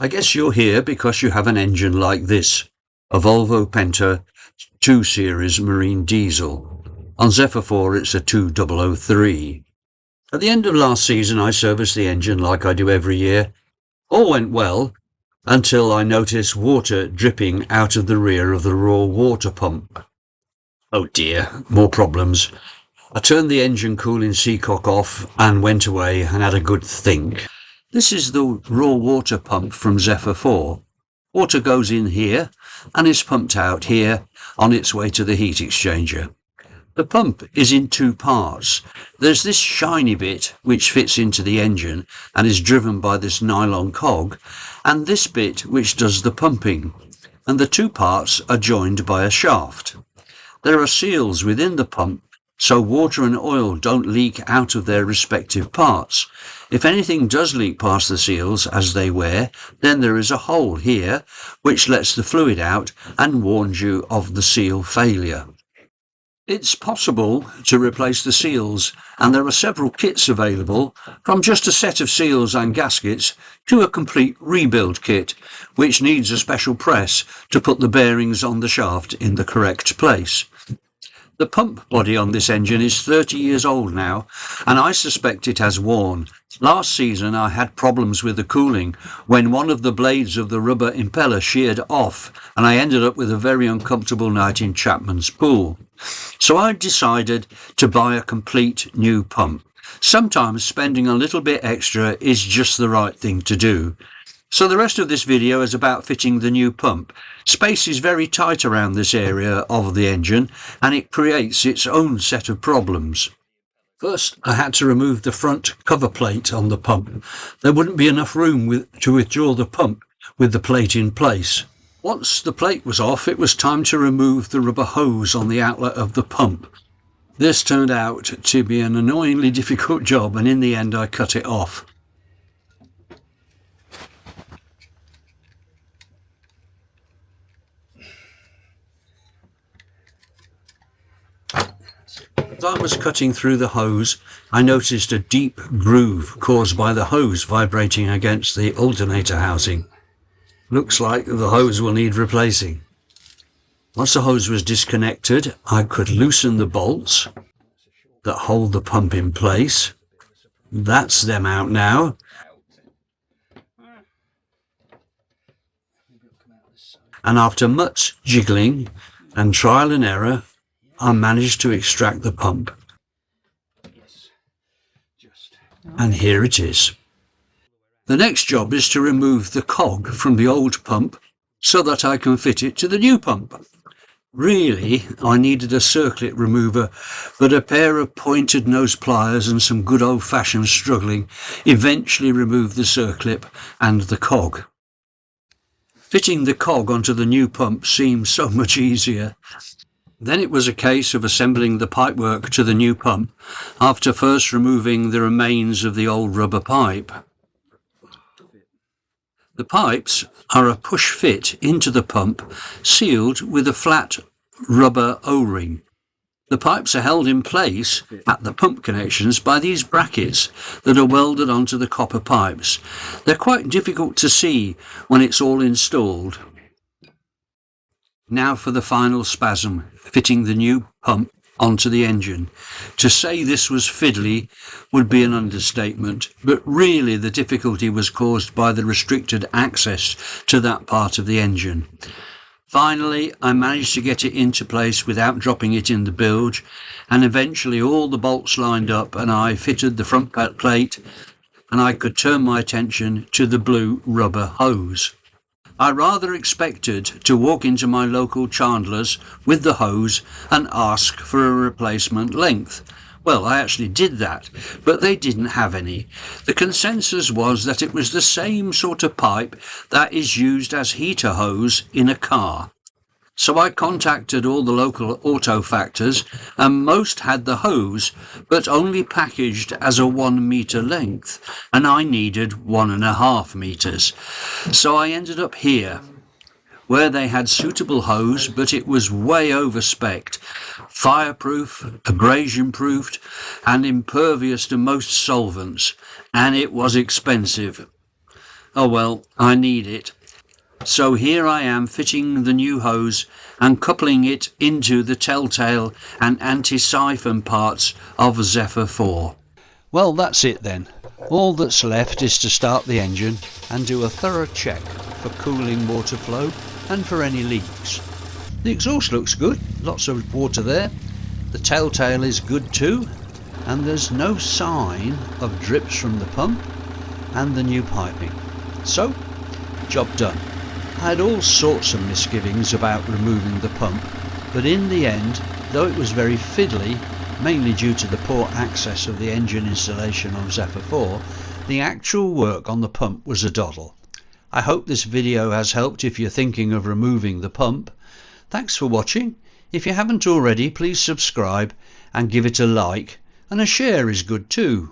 I guess you're here because you have an engine like this, a Volvo Penta 2 Series Marine Diesel. On Zephyr 4 it's a 2003. At the end of last season I serviced the engine like I do every year. All went well until I noticed water dripping out of the rear of the raw water pump. Oh dear, more problems. I turned the engine cooling seacock off and went away and had a good think. This is the raw water pump from Zephyr 4. Water goes in here and is pumped out here on its way to the heat exchanger. The pump is in two parts. There's this shiny bit which fits into the engine and is driven by this nylon cog, and this bit which does the pumping, and the two parts are joined by a shaft. There are seals within the pump so water and oil don't leak out of their respective parts. If anything does leak past the seals as they wear, then there is a hole here which lets the fluid out and warns you of the seal failure. It's possible to replace the seals, and there are several kits available, from just a set of seals and gaskets to a complete rebuild kit, which needs a special press to put the bearings on the shaft in the correct place. The pump body on this engine is 30 years old now, and I suspect it has worn. Last season I had problems with the cooling when one of the blades of the rubber impeller sheared off, and I ended up with a very uncomfortable night in Chapman's Pool. So I decided to buy a complete new pump. Sometimes spending a little bit extra is just the right thing to do. So the rest of this video is about fitting the new pump. Space is very tight around this area of the engine, and it creates its own set of problems. First, I had to remove the front cover plate on the pump. There wouldn't be enough room to withdraw the pump with the plate in place. Once the plate was off, it was time to remove the rubber hose on the outlet of the pump. This turned out to be an annoyingly difficult job, and in the end I cut it off. As I was cutting through the hose, I noticed a deep groove caused by the hose vibrating against the alternator housing. Looks like the hose will need replacing. Once the hose was disconnected, I could loosen the bolts that hold the pump in place. That's them out now. And after much jiggling and trial and error, I managed to extract the pump. And here it is. The next job is to remove the cog from the old pump so that I can fit it to the new pump. Really, I needed a circlip remover, but a pair of pointed nose pliers and some good old-fashioned struggling eventually removed the circlip and the cog. Fitting the cog onto the new pump seemed so much easier. Then it was a case of assembling the pipework to the new pump after first removing the remains of the old rubber pipe. The pipes are a push fit into the pump, sealed with a flat rubber O-ring. The pipes are held in place at the pump connections by these brackets that are welded onto the copper pipes. They're quite difficult to see when it's all installed. Now for the final spasm, fitting the new pump onto the engine. To say this was fiddly would be an understatement, but really the difficulty was caused by the restricted access to that part of the engine. Finally, I managed to get it into place without dropping it in the bilge, and eventually all the bolts lined up and I fitted the front plate, and I could turn my attention to the blue rubber hose. I rather expected to walk into my local chandler's with the hose and ask for a replacement length. Well, I actually did that, but they didn't have any. The consensus was that it was the same sort of pipe that is used as heater hose in a car. So I contacted all the local auto factors, and most had the hose, but only packaged as a 1 metre length, and I needed 1.5 metres. So I ended up here, where they had suitable hose, but it was way over-spec'd, fireproof, abrasion-proofed, and impervious to most solvents, and it was expensive. Oh well, I need it. So here I am fitting the new hose and coupling it into the telltale and anti-siphon parts of Zephyr 4. Well, that's it then. All that's left is to start the engine and do a thorough check for cooling water flow and for any leaks. The exhaust looks good, lots of water there. The telltale is good too, and there's no sign of drips from the pump and the new piping. So, job done. I had all sorts of misgivings about removing the pump, but in the end, though it was very fiddly, mainly due to the poor access of the engine installation on Zephyr 4, the actual work on the pump was a doddle. I hope this video has helped if you're thinking of removing the pump. Thanks for watching. If you haven't already, please subscribe and give it a like, and a share is good too.